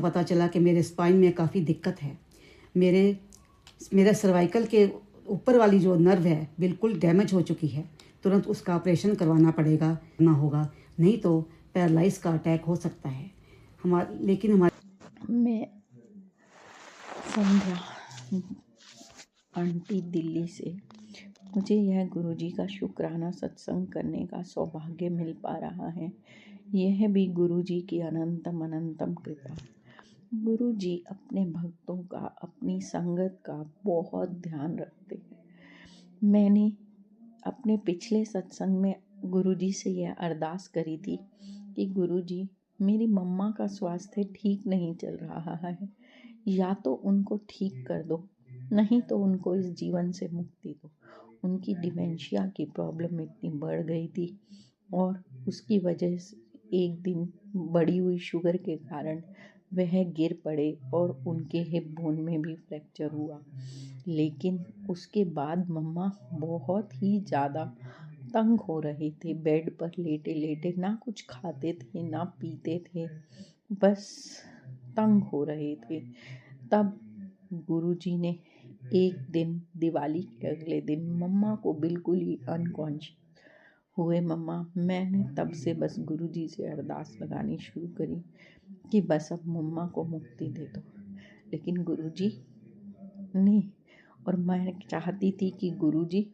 पता चला कि मेरे स्पाइन में काफ़ी दिक्कत है। मेरा सर्वाइकल के ऊपर वाली जो नर्व है बिल्कुल डैमेज हो चुकी है। तुरंत उसका ऑपरेशन करवाना पड़ेगा ना होगा, नहीं तो पैरालाइज का अटैक हो सकता है। मैं संध्या आंटी दिल्ली से। मुझे यह गुरुजी का शुक्राना सत्संग करने का सौभाग्य मिल पा रहा है। यह भी गुरुजी की अनंतम अनंतम कृपा। गुरुजी अपने भक्तों का, अपनी संगत का बहुत ध्यान रखते हैं। मैंने अपने पिछले सत्संग में गुरुजी से यह अरदास करी थी कि गुरुजी, मेरी मम्मा का स्वास्थ्य ठीक नहीं चल रहा है, या तो उनको ठीक कर दो, नहीं तो उनको इस जीवन से मुक्ति दो। उनकी डिमेंशिया की प्रॉब्लम इतनी बढ़ गई थी और उसकी वजह से एक दिन बढ़ी हुई शुगर के कारण वह गिर पड़े और उनके हिप बोन में भी फ्रैक्चर हुआ। लेकिन उसके बाद मम्मा बहुत ही ज़्यादा तंग हो रहे थे। बेड पर लेटे लेटे ना कुछ खाते थे ना पीते थे, बस तंग हो रहे थे। तब गुरुजी ने एक दिन, दिवाली के अगले दिन, मम्मा को बिल्कुल ही अनकॉन्शियस हुए मम्मा, मैंने तब से बस गुरुजी से अरदास लगानी शुरू करी कि बस अब मम्मा को मुक्ति दे दो। लेकिन गुरुजी ने, और मैं चाहती थी कि गुरुजी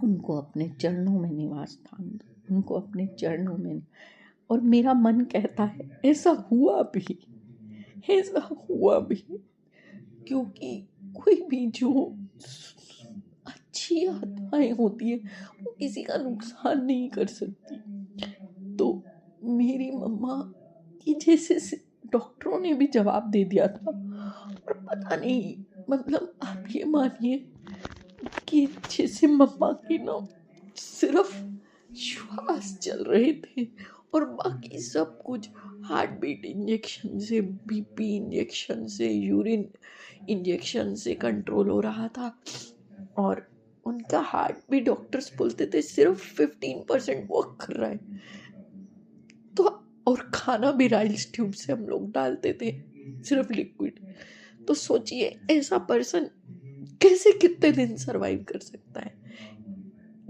उनको अपने चरणों में निवास स्थान दो, उनको अपने चरणों में। और मेरा मन कहता है ऐसा हुआ भी, क्योंकि कोई भी जो अच्छी आत्माएं होती है वो किसी का नुकसान नहीं कर सकती। तो मेरी मम्मा की जैसे डॉक्टरों ने भी जवाब दे दिया था, और पता नहीं, मतलब आप ये मानिए कि जैसे मम्मा की ना सिर्फ श्वास चल रहे थे और बाकी सब कुछ हार्ट बीट इंजेक्शन से, बीपी इंजेक्शन से, यूरिन इंजेक्शन से कंट्रोल हो रहा था। और उनका हार्ट भी डॉक्टर्स बोलते थे सिर्फ 15% वर्क कर रहा है। तो और खाना भी राइल्स ट्यूब से हम लोग डालते थे, सिर्फ लिक्विड। तो सोचिए ऐसा पर्सन कैसे कितने दिन सरवाइव कर सकता है।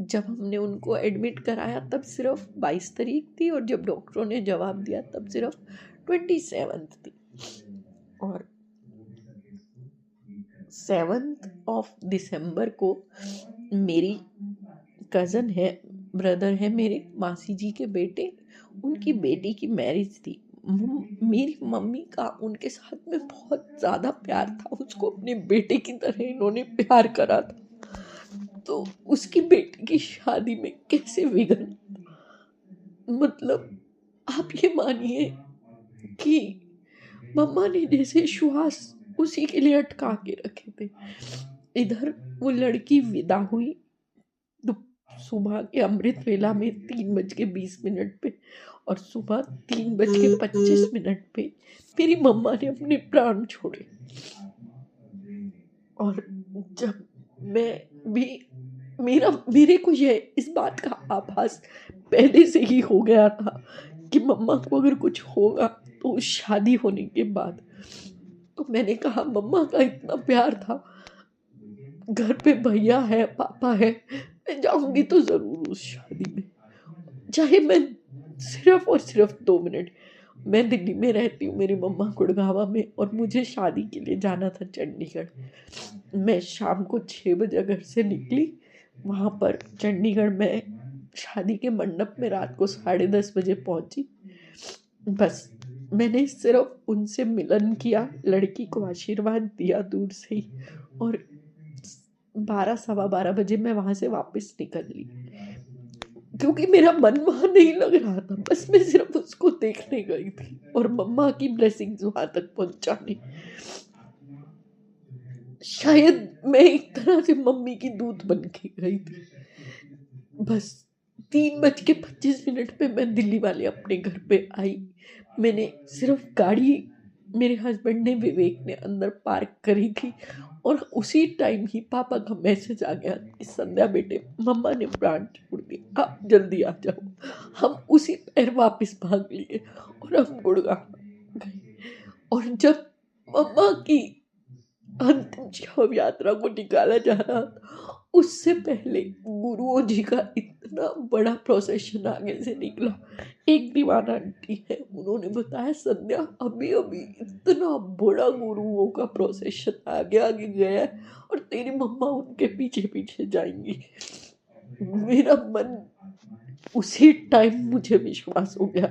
जब हमने उनको एडमिट कराया तब सिर्फ 22 तारीख थी, और जब डॉक्टरों ने जवाब दिया तब सिर्फ 27 थी। और 7 दिसंबर को मेरी कज़न है, ब्रदर है, मेरे मासी जी के बेटे, उनकी बेटी की मैरिज थी। मेरी मम्मी का उनके साथ में बहुत ज़्यादा प्यार था, उसको अपने बेटे की तरह इन्होंने प्यार करा था। तो उसकी बेटी की शादी में कैसे विघ्न, मतलब आप ये मानिए कि मम्मा ने जैसे श्वास उसी के लिए अटका के रखे थे। इधर वो लड़की विदा हुई सुबह के अमृत वेला में 3:20 पे, और सुबह 3:25 पे मेरी मम्मा ने अपने प्राण छोड़े। और जब मैं भी, मेरे को ये इस बात का आभास पहले से ही हो गया था कि मम्मा को अगर कुछ होगा तो शादी होने के बाद। तो मैंने कहा मम्मा का इतना प्यार था, घर पे भैया है, पापा है, मैं जाऊंगी तो जरूर उस शादी में, चाहे मैं सिर्फ और सिर्फ 2 मिनट। मैं दिल्ली में रहती हूँ, मेरी मम्मा गुड़गावा में, और मुझे शादी के लिए जाना था चंडीगढ़। मैं शाम को 6 बजे घर से निकली, वहाँ पर चंडीगढ़ में शादी के मंडप में रात को 10:30 बजे पहुँची। बस मैंने सिर्फ उनसे मिलन किया, लड़की को आशीर्वाद दिया दूर से ही, और 12 सवा 12 बजे मैं वहाँ से वापस निकल ली, क्योंकि मेरा मन वहाँ नहीं लग रहा था। बस मैं सिर्फ उसको देखने गई थी और मम्मा की ब्लेसिंग्स वहाँ तक पहुँचाने। शायद मैं एक तरह से मम्मी की दूत बन के गई थी। बस 3:25 पे मैं दिल्ली वाले अपने घर पे आई। मैंने सिर्फ गाड़ी मेरे हस्बैंड ने, विवेक ने अंदर पार्क करी थी, और उसी टाइम ही पापा का मैसेज आ गया कि संध्या बेटे, मम्मा ने प्राण छोड़ दिया, आप जल्दी आ जाओ। हम उसी पैर वापस भाग लिए और हम गुड़गांव गए। और जब मम्मा की अंतिम शव यात्रा को निकाला जा रहा था, उससे पहले गुरुओं जी का इतना बड़ा प्रोसेशन आगे से निकला। एक दीवाना आंटी है, उन्होंने बताया संध्या अभी अभी इतना बड़ा गुरुओं का प्रोसेशन आगे आगे गया है और तेरी मम्मा उनके पीछे पीछे जाएंगी। मेरा मन उसी टाइम मुझे विश्वास हो गया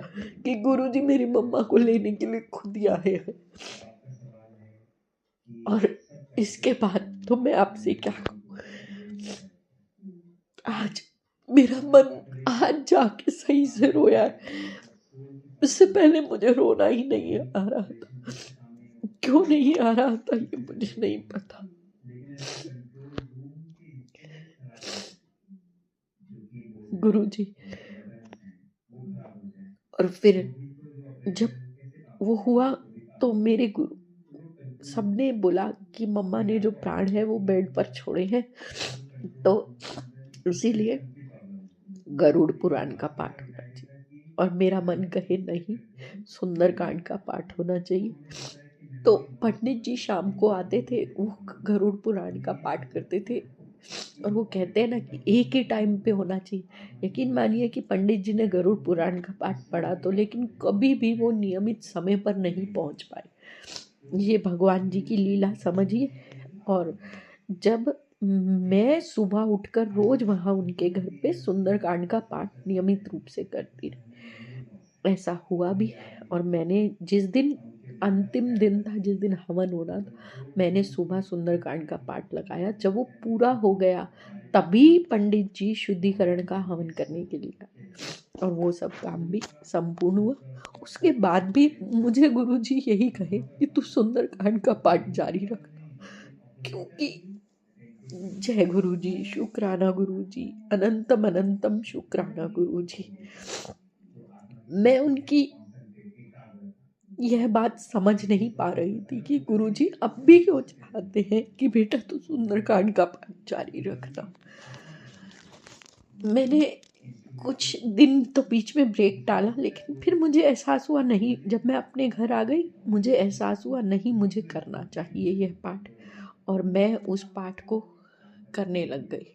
कि गुरुजी मेरी मम्मा को लेने के लिए खुद ही आए हैं। और इसके बाद तो मैं आपसे क्या कहूँ, आज मेरा मन आज जाके सही से रोया है। इससे पहले मुझे रोना ही नहीं आ रहा था। क्यों नहीं आ रहा था ये मुझे नहीं पता। गुरुजी, और फिर जब वो हुआ तो मेरे गुरु सबने बोला कि मम्मा ने जो प्राण है वो बेड पर छोड़े हैं, तो इसीलिए गरुड़ पुराण का पाठ होना चाहिए। और मेरा मन कहे नहीं, सुंदरकांड का पाठ होना चाहिए। तो पंडित जी शाम को आते थे, वो गरुड़ पुराण का पाठ करते थे। और वो कहते हैं ना कि एक ही टाइम पे होना चाहिए। यकीन मानिए कि पंडित जी ने गरुड़ पुराण का पाठ पढ़ा तो, लेकिन कभी भी वो नियमित समय पर नहीं पहुंच पाए। ये भगवान जी की लीला समझिए। और जब मैं सुबह उठकर रोज वहाँ उनके घर पे सुंदरकांड का पाठ नियमित रूप से करती रही, ऐसा हुआ भी। और मैंने जिस दिन अंतिम दिन था, जिस दिन हवन होना था, मैंने सुबह सुंदरकांड का पाठ लगाया। जब वो पूरा हो गया तभी पंडित जी शुद्धिकरण का हवन करने के लिए आए और वो सब काम भी संपूर्ण हुआ। उसके बाद भी मुझे गुरुजी यही कहे कि तू सुंदरकांड का पाठ जारी रख, क्योंकि जय गुरुजी, शुक्राना गुरुजी, अनंतम अनंतम शुक्राना गुरुजी। मैं उनकी यह बात समझ नहीं पा रही थी कि गुरुजी अब भी क्यों चाहते हैं कि बेटा तू सुंदरकांड का पाठ जारी रखना। मैंने कुछ दिन तो बीच में ब्रेक डाला, लेकिन फिर मुझे एहसास हुआ नहीं, जब मैं अपने घर आ गई मुझे एहसास हुआ नहीं, मुझे करना चाहिए यह पाठ। और मैं उस पाठ को करने लग गई।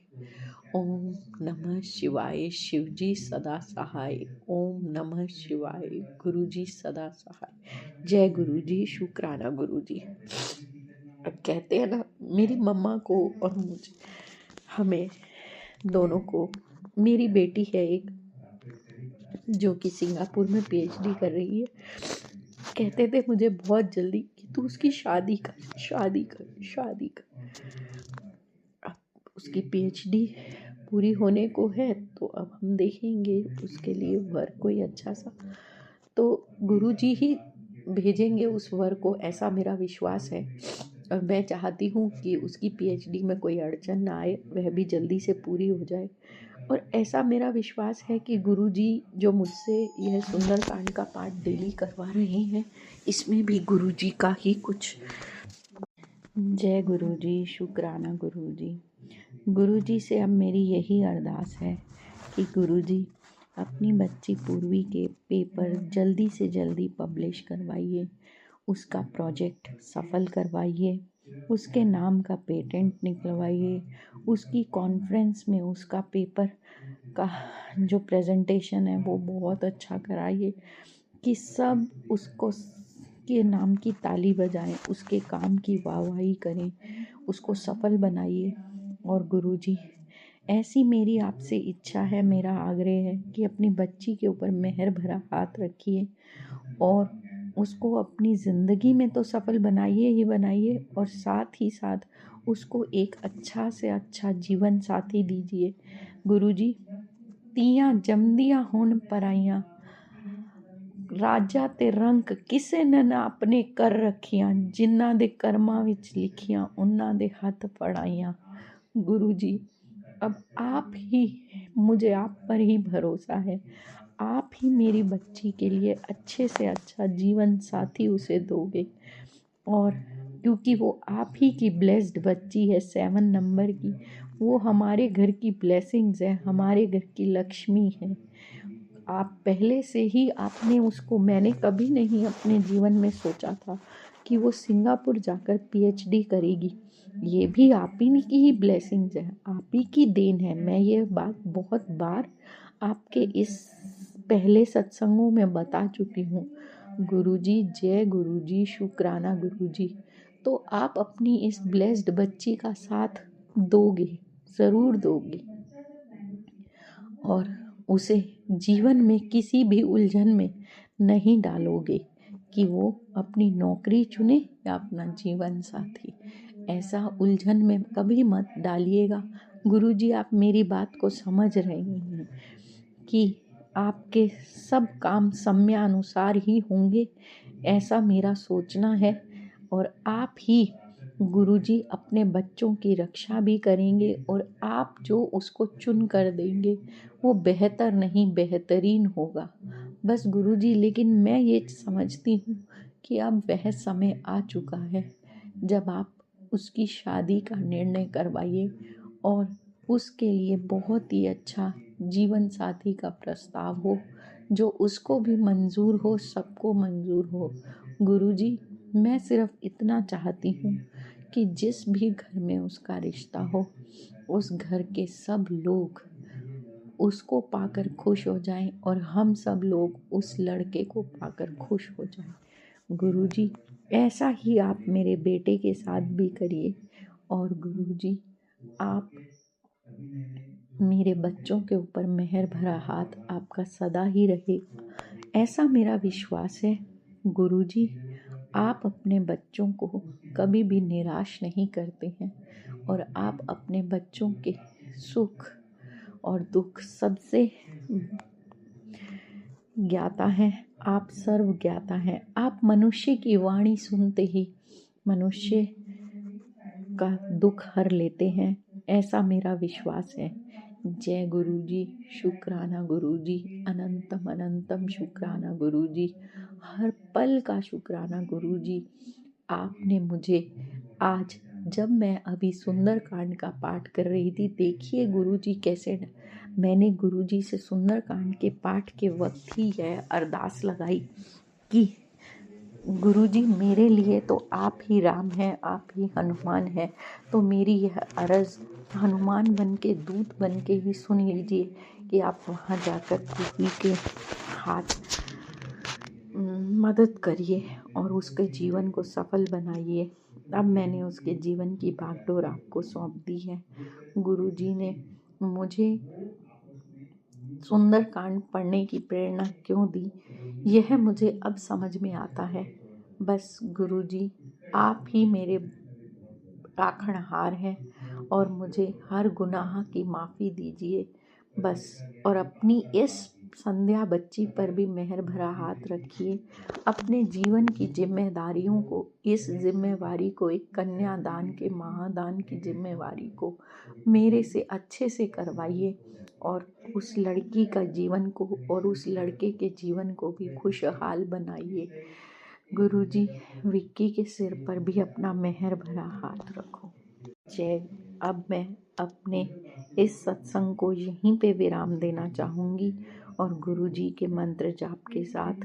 ओम नमः शिवाय, शिवजी सदा सहाय। ओम नमः शिवाय, गुरुजी सदा सहाय। जय गुरुजी, शुक्राना गुरुजी। अब कहते हैं ना, मेरी मम्मा को और मुझे, हमें दोनों को, मेरी बेटी है एक जो कि सिंगापुर में पीएचडी कर रही है, कहते थे मुझे बहुत जल्दी कि तू उसकी शादी कर, शादी कर, शादी कर। अब उसकी पीएचडी पूरी होने को है, तो अब हम देखेंगे उसके लिए वर कोई अच्छा सा, तो गुरुजी ही भेजेंगे उस वर को, ऐसा मेरा विश्वास है। और मैं चाहती हूँ कि उसकी पीएचडी में कोई अड़चन ना आए, वह भी जल्दी से पूरी हो जाए। और ऐसा मेरा विश्वास है कि गुरुजी जो मुझसे यह सुंदरकांड का पाठ डेली करवा रहे हैं, इसमें भी गुरुजी का ही कुछ। जय गुरुजी, शुक्राना गुरुजी। गुरुजी से अब मेरी यही अरदास है कि गुरुजी अपनी बच्ची पूर्वी के पेपर जल्दी से जल्दी पब्लिश करवाइए, उसका प्रोजेक्ट सफल करवाइए, उसके नाम का पेटेंट निकलवाइए, उसकी कॉन्फ्रेंस में उसका पेपर का जो प्रेजेंटेशन है वो बहुत अच्छा कराइए, कि सब उसको के नाम की ताली बजाएं, उसके काम की वाहवाही करें, उसको सफल बनाइए। और गुरुजी, ऐसी मेरी आपसे इच्छा है, मेरा आग्रह है कि अपनी बच्ची के ऊपर मेहर भरा हाथ रखिए और उसको अपनी ज़िंदगी में तो सफल बनाइए ही बनाइए, और साथ ही साथ उसको एक अच्छा से अच्छा जीवन साथी दीजिए। गुरुजी, ਧੀਆਂ जमदियाँ होन पराइयाँ, ਰਾਜਾ ਤੇ ਰੰਕ ਕਿਸੇ ਨੇ ਨਾ ਆਪਣੇ ਕਰ ਰੱਖੀਆਂ, ਜਿਨ੍ਹਾਂ ਦੇ ਕਰਮਾਂ ਵਿੱਚ ਲਿਖੀਆਂ ਉਹਨਾਂ ਦੇ हथ पढ़ाइयाँ। गुरु जी, अब आप ही, मुझे आप पर ही भरोसा है, आप ही मेरी बच्ची के लिए अच्छे से अच्छा जीवन साथी उसे दोगे। और क्योंकि वो आप ही की ब्लेस्ड बच्ची है 7 नंबर की, वो हमारे घर की ब्लेसिंग्स है, हमारे घर की लक्ष्मी है। आप पहले से ही आपने उसको, मैंने कभी नहीं अपने जीवन में सोचा था कि वो सिंगापुर जाकर पीएचडी करेगी। ये भी आप ही की ही ब्लेसिंग्स है, आप ही की देन है। मैं ये बात बहुत बार आपके इस पहले सत्संगों में बता चुकी हूँ। गुरुजी, जय गुरुजी, शुक्राना गुरुजी। तो आप अपनी इस ब्लेस्ड बच्ची का साथ दोगे, ज़रूर दोगे, और उसे जीवन में किसी भी उलझन में नहीं डालोगे कि वो अपनी नौकरी चुने या अपना जीवन साथी। ऐसा उलझन में कभी मत डालिएगा। गुरुजी, आप मेरी बात को समझ रहे हैं कि आपके सब काम समयानुसार ही होंगे, ऐसा मेरा सोचना है। और आप ही गुरुजी अपने बच्चों की रक्षा भी करेंगे, और आप जो उसको चुन कर देंगे वो बेहतर नहीं बेहतरीन होगा। बस गुरुजी, लेकिन मैं ये समझती हूँ कि अब वह समय आ चुका है जब आप उसकी शादी का निर्णय करवाइए, और उसके लिए बहुत ही अच्छा जीवन साथी का प्रस्ताव हो, जो उसको भी मंजूर हो, सबको मंजूर हो। गुरुजी, मैं सिर्फ इतना चाहती हूँ कि जिस भी घर में उसका रिश्ता हो, उस घर के सब लोग उसको पाकर खुश हो जाएं, और हम सब लोग उस लड़के को पाकर खुश हो जाएं। गुरुजी, ऐसा ही आप मेरे बेटे के साथ भी करिए। और गुरुजी, आप मेरे बच्चों के ऊपर मेहर भरा हाथ आपका सदा ही रहेगा, ऐसा मेरा विश्वास है। गुरुजी, आप अपने बच्चों को कभी भी निराश नहीं करते हैं, और आप अपने बच्चों के सुख और दुख सबसे ज्ञाता हैं। आप सर्व ज्ञाता हैं। आप मनुष्य की वाणी सुनते ही मनुष्य का दुख हर लेते हैं, ऐसा मेरा विश्वास है। जय गुरुजी, शुक्राना गुरुजी, अनंतम अनंतम शुक्राना गुरुजी, हर पल का शुक्राना गुरुजी। आपने मुझे आज, जब मैं अभी सुंदरकांड का पाठ कर रही थी, देखिए गुरुजी कैसे मैंने गुरुजी से सुंदरकांड के पाठ के वक्त ही यह अरदास लगाई कि गुरुजी, मेरे लिए तो आप ही राम हैं, आप ही हनुमान हैं, तो मेरी यह अर्ज हनुमान बन के, दूत बन के ही सुन लीजिए कि आप वहाँ जाकर किसी के हाथ मदद करिए और उसके जीवन को सफल बनाइए। अब मैंने उसके जीवन की बागडोर आपको सौंप दी है। गुरुजी ने मुझे सुंदरकांड पढ़ने की प्रेरणा क्यों दी, यह मुझे अब समझ में आता है। बस गुरुजी, आप ही मेरे राखणहार हैं, और मुझे हर गुनाह की माफ़ी दीजिए बस। और अपनी इस संध्या बच्ची पर भी मेहर भरा हाथ रखिए। अपने जीवन की जिम्मेदारियों को, इस जिम्मेवारी को, एक कन्यादान के महादान की जिम्मेवारी को मेरे से अच्छे से करवाइए, और उस लड़की का जीवन को और उस लड़के के जीवन को भी खुशहाल बनाइए। गुरुजी, विक्की के सिर पर भी अपना मेहर भरा हाथ रखो। जय। अब मैं अपने इस सत्संग को यहीं पे विराम देना चाहूँगी, और गुरुजी के मंत्र जाप के साथ।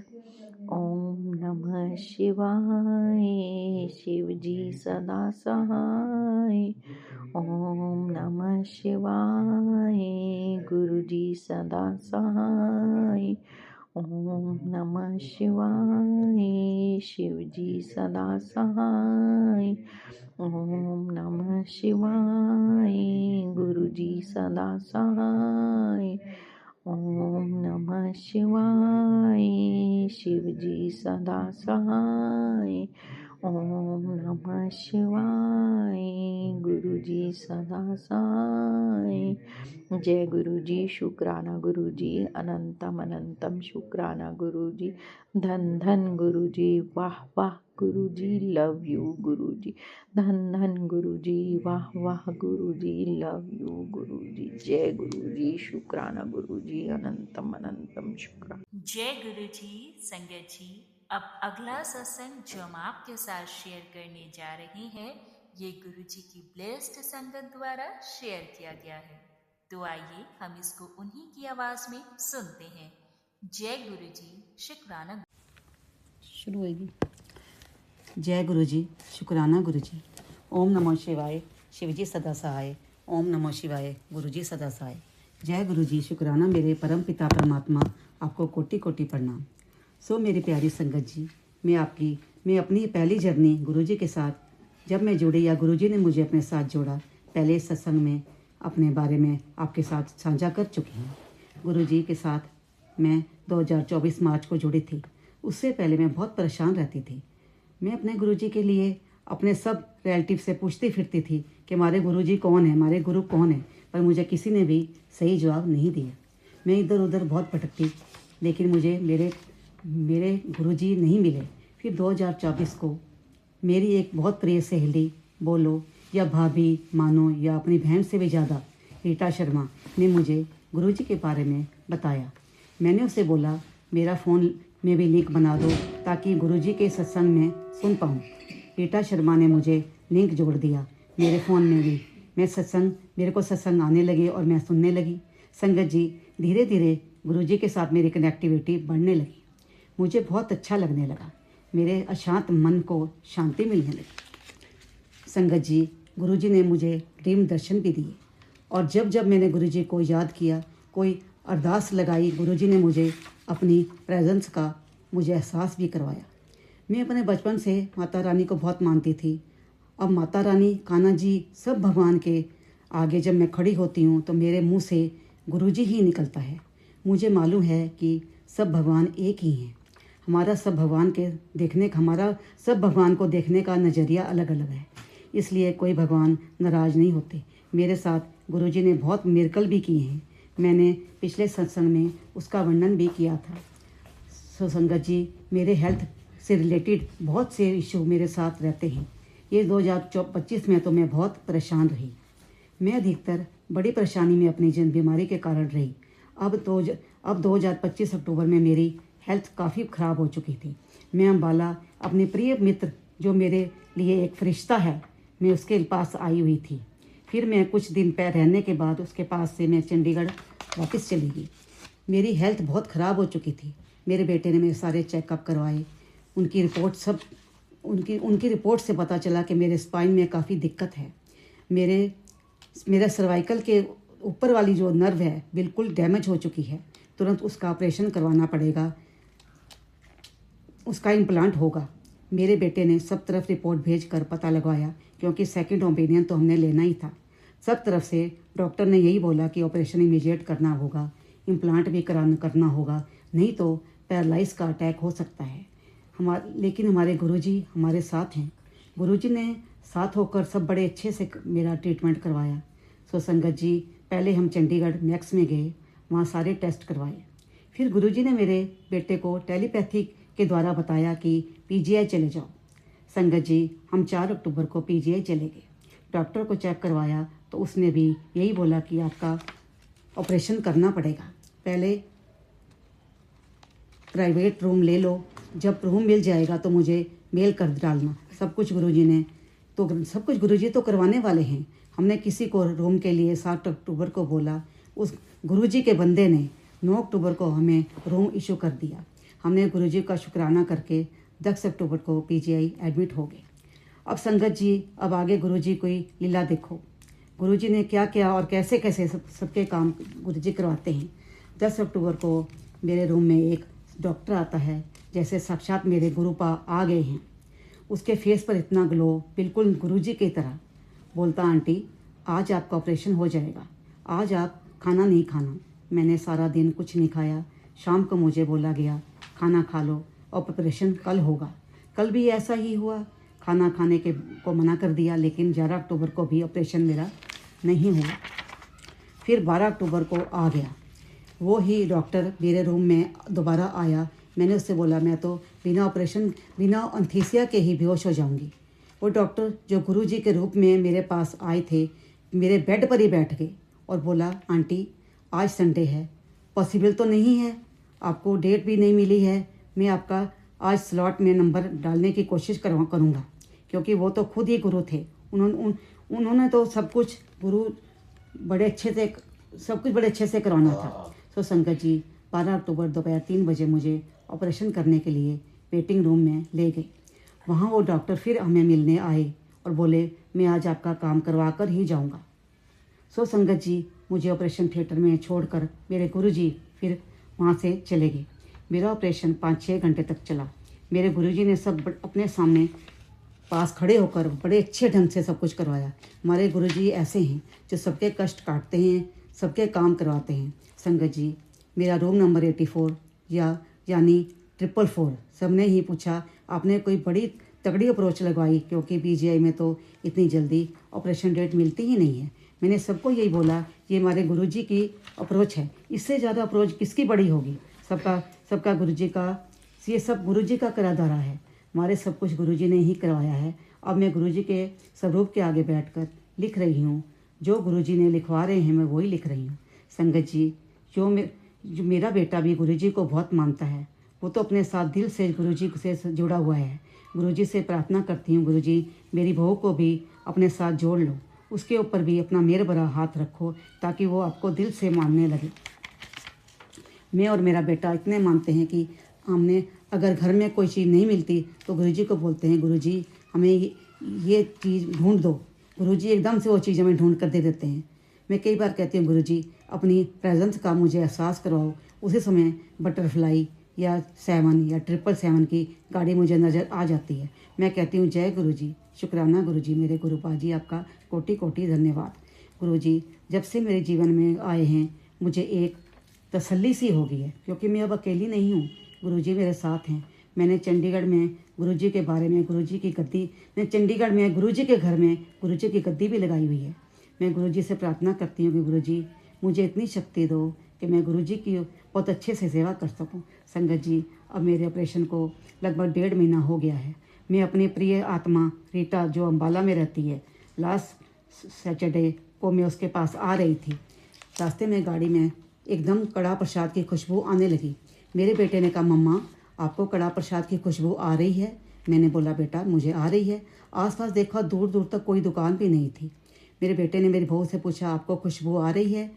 ओम नमः शिवाय, शिव जी सदा सहाय। ओम नमः शिवाय, गुरुजी सदा सहाय। ओम नमः शिवाय, शिव जी सदा सहाय। ओम नमः शिवाय, गुरुजी सदा सहाय। ओम नमः शिवाय, शिव जी सदा सहाय। ओम नमः शिवाय, गुरुजी सदा सहाय। जय गुरुजी, शुक्राना गुरुजी, अनंतम अनंतम शुक्राना गुरुजी। धन धन गुरुजी, वाह वाह गुरुजी, लव यू गुरुजी। धन धन गुरुजी, वाह वाह गुरुजी, लव यू गुरुजी। जय गुरुजी, शुक्राना गुरुजी, अनंतम अनंतम शुक्राना। जय गुरु जी। संगत जी, अब अगला सत्संग जो हम आपके साथ शेयर करने जा रहे हैं, ये गुरु जी की ब्लेस्ड संगत द्वारा शेयर किया गया है। तो आइए हम इसको उन्हीं की आवाज में सुनते हैं। जय गुरु जी, शुक्राना। शुरू होगी। जय गुरु जी, शुक्राना गुरु जी। ओम नमो शिवाय, शिवजी सदा सहाय। ओम नमो शिवाय, गुरु जी सदा सहाय। जय गुरु जी, शुक्राना मेरे परम पिता परमात्मा, आपको कोटि कोटि प्रणाम। सो मेरी प्यारी संगत जी, मैं अपनी पहली जर्नी गुरु जी के साथ जब मैं जुड़ी, या गुरु जी ने मुझे अपने साथ जोड़ा, पहले सत्संग में अपने बारे में आपके साथ साझा कर चुकी हूँ। गुरु जी के साथ मैं 2024 मार्च को जुड़ी थी। उससे पहले मैं बहुत परेशान रहती थी। मैं अपने गुरुजी के लिए अपने सब रिलेटिव से पूछती फिरती थी कि हमारे गुरुजी कौन है, हमारे गुरु कौन है, पर मुझे किसी ने भी सही जवाब नहीं दिया। मैं इधर उधर बहुत भटकती, लेकिन मुझे मेरे गुरुजी नहीं मिले। फिर 2024 को मेरी एक बहुत प्रिय सहेली बोलो, या भाभी मानो, या अपनी बहन से भी ज़्यादा, रीटा शर्मा ने मुझे गुरुजी के बारे में बताया। मैंने उससे बोला, मेरा फ़ोन में भी लिंक बना दो ताकि गुरुजी के सत्संग में सुन पाऊँ। रीटा शर्मा ने मुझे लिंक जोड़ दिया मेरे फ़ोन में भी। मेरे को सत्संग आने लगे और मैं सुनने लगी। संगत जी, धीरे धीरे गुरुजी के साथ मेरी कनेक्टिविटी बढ़ने लगी। मुझे बहुत अच्छा लगने लगा। मेरे अशांत मन को शांति मिलने लगी। संगत जी, गुरुजी ने मुझे ड्रीम दर्शन भी दिए, और जब जब मैंने गुरुजी को याद किया, कोई अरदास लगाई, गुरुजी ने मुझे अपनी प्रेजेंस का मुझे एहसास भी करवाया। मैं अपने बचपन से माता रानी को बहुत मानती थी। अब माता रानी, कान्हा जी, सब भगवान के आगे जब मैं खड़ी होती हूँ तो मेरे मुंह से गुरुजी ही निकलता है। मुझे मालूम है कि सब भगवान एक ही हैं। हमारा सब भगवान को देखने का नज़रिया अलग अलग है, इसलिए कोई भगवान नाराज़ नहीं होते। मेरे साथ गुरुजी ने बहुत मिरेकल भी किए हैं। मैंने पिछले सत्संग में उसका वर्णन भी किया था। सो संगत जी, मेरे हेल्थ से रिलेटेड बहुत से इशू मेरे साथ रहते हैं। ये 2025 में तो मैं बहुत परेशान रही। मैं अधिकतर बड़ी परेशानी में अपनी बीमारी के कारण रही। अब 2025 अक्टूबर में मेरी हेल्थ काफ़ी ख़राब हो चुकी थी। मैं अम्बाला अपने प्रिय मित्र, जो मेरे लिए एक फरिश्ता है, मैं उसके पास आई हुई थी। फिर मैं कुछ दिन रहने के बाद उसके पास से मैं चंडीगढ़ वापस चली गई। मेरी हेल्थ बहुत ख़राब हो चुकी थी। मेरे बेटे ने मेरे सारे चेकअप करवाए। उनकी रिपोर्ट से पता चला कि मेरे स्पाइन में काफ़ी दिक्कत है। मेरा सर्वाइकल के ऊपर वाली जो नर्व है बिल्कुल डैमेज हो चुकी है। तुरंत उसका ऑपरेशन करवाना पड़ेगा, उसका इम्प्लांट होगा। मेरे बेटे ने सब तरफ रिपोर्ट भेजकर पता लगवाया, क्योंकि सेकंड ओपिनियन तो हमने लेना ही था। सब तरफ से डॉक्टर ने यही बोला कि ऑपरेशन इमीडिएट करना होगा, इम्प्लांट भी करना होगा, नहीं तो पैरालाइज का अटैक हो सकता है। लेकिन हमारे गुरुजी हमारे साथ हैं। गुरुजी ने साथ होकर सब बड़े अच्छे से मेरा ट्रीटमेंट करवाया। सो संगत जी, पहले हम चंडीगढ़ मैक्स में गए, वहाँ सारे टेस्ट करवाए। फिर गुरुजी ने मेरे बेटे को टेलीपैथी के द्वारा बताया कि पीजीआई चले जाओ। संगत जी, हम 4 अक्टूबर को पीजीआई चले गए। डॉक्टर को चेक करवाया तो उसने भी यही बोला कि आपका ऑपरेशन करना पड़ेगा। पहले प्राइवेट रूम ले लो, जब रूम मिल जाएगा तो मुझे मेल कर डालना। सब कुछ गुरुजी तो करवाने वाले हैं। हमने किसी को रूम के लिए 7 अक्टूबर को बोला। उस गुरुजी के बंदे ने 9 अक्टूबर को हमें रूम इशू कर दिया। हमने गुरुजी का शुक्राना करके 10 अक्टूबर को पीजीआई एडमिट हो गए। अब संगत जी, अब आगे गुरुजी कोई लीला देखो। गुरुजी ने क्या क्या और कैसे कैसे सबके काम गुरुजी करवाते हैं। 10 अक्टूबर को मेरे रूम में एक डॉक्टर आता है, जैसे साक्षात मेरे गुरुपा आ गए हैं। उसके फेस पर इतना ग्लो, बिल्कुल गुरुजी की तरह। बोलता, आंटी आज आपका ऑपरेशन हो जाएगा, आज आप खाना नहीं खाना। मैंने सारा दिन कुछ नहीं खाया। शाम को मुझे बोला गया खाना खा लो, ऑपरेशन कल होगा। कल भी ऐसा ही हुआ, खाना खाने को मना कर दिया। लेकिन 11 अक्टूबर को भी ऑपरेशन मेरा नहीं हुआ। फिर 12 अक्टूबर को आ गया वो ही डॉक्टर मेरे रूम में दोबारा आया। मैंने उससे बोला, मैं तो बिना ऑपरेशन, बिना अंथीसिया के ही बेहोश हो जाऊंगी। वो डॉक्टर जो गुरुजी के रूप में मेरे पास आए थे, मेरे बेड पर ही बैठ गए और बोला, आंटी आज संडे है, पॉसिबल तो नहीं है, आपको डेट भी नहीं मिली है। मैं आपका आज स्लॉट में नंबर डालने की कोशिश करूँगा, क्योंकि वो तो खुद ही गुरु थे। उन्होंने तो सब कुछ बड़े अच्छे से करवाना था। तो संगत जी, 12 अक्टूबर दोपहर 3 बजे मुझे ऑपरेशन करने के लिए वेटिंग रूम में ले गए। वहाँ वो डॉक्टर फिर हमें मिलने आए और बोले, मैं आज आपका काम करवा कर ही जाऊँगा। सो संगत जी, मुझे ऑपरेशन थिएटर में छोड़कर मेरे गुरुजी फिर वहाँ से चले गए। मेरा ऑपरेशन 5-6 घंटे तक चला। मेरे गुरुजी ने सब अपने सामने पास खड़े होकर बड़े अच्छे ढंग से सब कुछ करवाया। हमारे गुरुजी ऐसे हैं जो सबके कष्ट काटते हैं, सबके काम करवाते हैं। संगत जी, मेरा रूम नंबर 84 यानी 444। सबने ही पूछा, आपने कोई बड़ी तगड़ी अप्रोच लगवाई, क्योंकि पीजीआई में तो इतनी जल्दी ऑपरेशन डेट मिलती ही नहीं है। मैंने सबको यही बोला, ये हमारे गुरुजी की अप्रोच है, इससे ज़्यादा अप्रोच किसकी बड़ी होगी। सबका गुरुजी का, ये सब गुरुजी का करा धरा है। हमारे सब कुछ गुरुजी ने ही करवाया है। अब मैं गुरुजी के स्वरूप के आगे बैठकर लिख रही हूँ। जो गुरुजी ने लिखवा रहे हैं मैं वही लिख रही हूँ। संगत जी, जो मेरा बेटा भी गुरुजी को बहुत मानता है, वो तो अपने साथ दिल से गुरुजी से जुड़ा हुआ है। गुरुजी से प्रार्थना करती हूँ, गुरुजी मेरी बहू को भी अपने साथ जोड़ लो, उसके ऊपर भी अपना मेहर भरा हाथ रखो, ताकि वो आपको दिल से मानने लगे। मैं और मेरा बेटा इतने मानते हैं कि हमने अगर घर में कोई चीज़ नहीं मिलती तो गुरुजी को बोलते हैं, गुरुजी हमें ये चीज़ ढूंढ दो। गुरुजी एकदम से वो चीज़ हमें ढूंढ कर दे देते हैं। मैं कई बार कहती हूँ, गुरुजी अपनी प्रेजेंस का मुझे एहसास करवाओ। उसी समय बटरफ्लाई या 7 या 777 की गाड़ी मुझे नज़र आ जाती है। मैं कहती हूँ, जय गुरुजी, शुक्राना गुरुजी, मेरे गुरुपा जी, आपका कोटि कोटि धन्यवाद। गुरुजी जब से मेरे जीवन में आए हैं, मुझे एक तसल्ली सी हो गई है, क्योंकि मैं अब अकेली नहीं हूँ, गुरुजी मेरे साथ हैं। मैंने चंडीगढ़ में गुरुजी के बारे में, गुरुजी की गद्दी, मैं चंडीगढ़ में गुरुजी के घर में गुरुजी की गद्दी भी लगाई हुई है। मैं गुरुजी से प्रार्थना करती हूँ कि गुरुजी मुझे इतनी शक्ति दो कि मैं गुरुजी की बहुत अच्छे से सेवा कर सकूँ। संगत जी, अब मेरे ऑपरेशन को लगभग 1.5 महीना हो गया है। मैं अपनी प्रिय आत्मा रीटा, जो अम्बाला में रहती है, लास्ट सैटरडे को मैं उसके पास आ रही थी। रास्ते में गाड़ी में एकदम कड़ा प्रसाद की खुशबू आने लगी। मेरे बेटे ने कहा, मम्मा आपको कड़ा प्रसाद की खुशबू आ रही है? मैंने बोला, बेटा मुझे आ रही है। आसपास देखा, दूर दूर तक कोई दुकान भी नहीं थी। मेरे बेटे ने मेरी बहू से पूछा, आपको खुशबू आ रही है?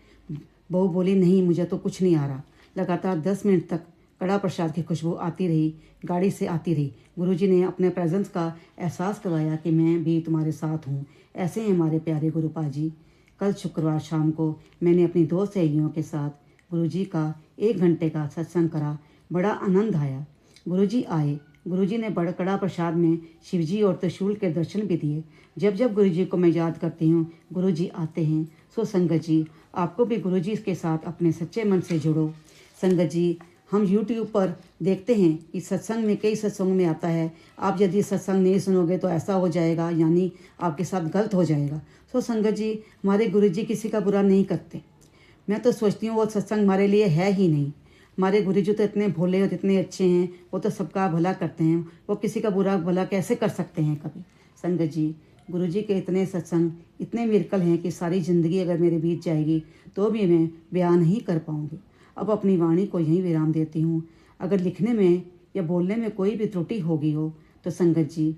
बहू बोली, नहीं मुझे तो कुछ नहीं आ रहा। लगातार 10 मिनट तक कड़ा प्रसाद की खुशबू आती रही, गाड़ी से आती रही। गुरुजी ने अपने प्रेजेंस का एहसास करवाया कि मैं भी तुम्हारे साथ हूँ। ऐसे ही हमारे प्यारे गुरुपा जी। कल शुक्रवार शाम को मैंने अपनी 2 सहेलियों के साथ गुरुजी का 1 घंटे का सत्संग करा। बड़ा आनंद आया। गुरुजी आए। गुरुजी ने बड़ा कड़ा प्रसाद में शिवजी और त्रिशूल के दर्शन भी दिए। जब जब गुरुजी को मैं याद करती हूँ, गुरुजी आते हैं। सो संगत जी, आपको भी गुरुजी के साथ अपने सच्चे मन से जुड़ो। संगत जी, हम YouTube पर देखते हैं कि सत्संग में, कई सत्संग में आता है, आप यदि सत्संग नहीं सुनोगे तो ऐसा हो जाएगा, यानी आपके साथ गलत हो जाएगा। सो संगत जी, हमारे गुरुजी किसी का बुरा नहीं करते। मैं तो सोचती हूँ वो सत्संग हमारे लिए है ही नहीं। हमारे गुरुजी तो इतने भोले और इतने अच्छे हैं, वो तो सबका भला करते हैं, वो किसी का बुरा भला कैसे कर सकते हैं कभी। संगत जी, गुरुजी के इतने सत्संग, इतने मिरेकल हैं कि सारी ज़िंदगी अगर मेरे बीत जाएगी तो भी मैं बयान नहीं कर पाऊँगी। अब अपनी वाणी को यहीं विराम देती हूँ। अगर लिखने में या बोलने में कोई भी त्रुटि हो गई हो तो संगत जी,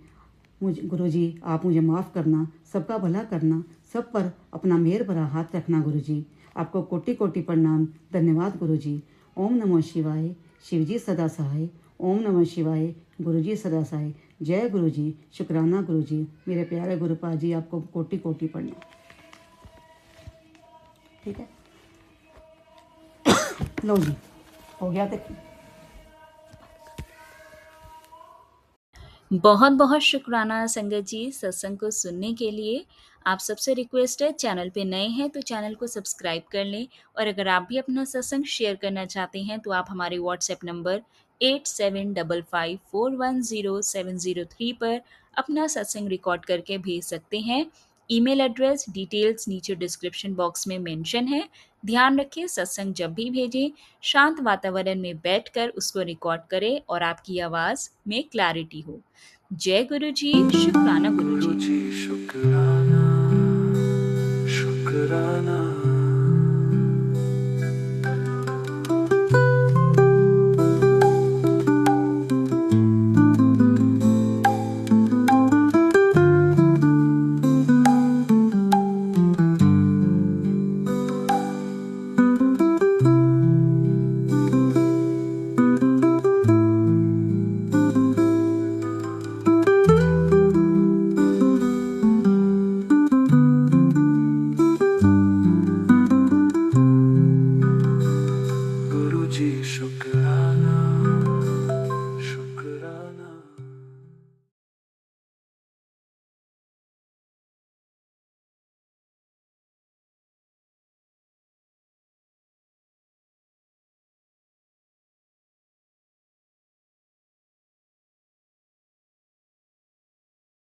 गुरुजी आप मुझे माफ़ करना, सबका भला करना, सब पर अपना मेहर भरा हाथ रखना। गुरुजी आपको कोटि कोटि प्रणाम, धन्यवाद गुरुजी। ओम नमः शिवाय, शिवजी सदा सहाय। ओम नमः शिवाय, गुरुजी सदा सहाय। जय गुरुजी, शुक्राना गुरुजी, मेरे प्यारे गुरुपा जी, आपको कोटि कोटि प्रणाम। ठीक है, लो जी, हो गया। देखिए, बहुत बहुत शुक्राना संगत जी सत्संग को सुनने के लिए। आप सबसे रिक्वेस्ट है, चैनल पे नए हैं तो चैनल को सब्सक्राइब कर लें, और अगर आप भी अपना सत्संग शेयर करना चाहते हैं तो आप हमारे व्हाट्सएप नंबर 8755410703 पर अपना सत्संग रिकॉर्ड करके भेज सकते हैं। ईमेल एड्रेस डिटेल्स नीचे डिस्क्रिप्शन बॉक्स में मेंशन है। ध्यान रखें, सत्संग जब भी भेजें शांत वातावरण में बैठकर उसको रिकॉर्ड करें और आपकी आवाज़ में क्लैरिटी हो। जय गुरु जी, शुक्राना गुरु जी। शुक्राना शुक्राना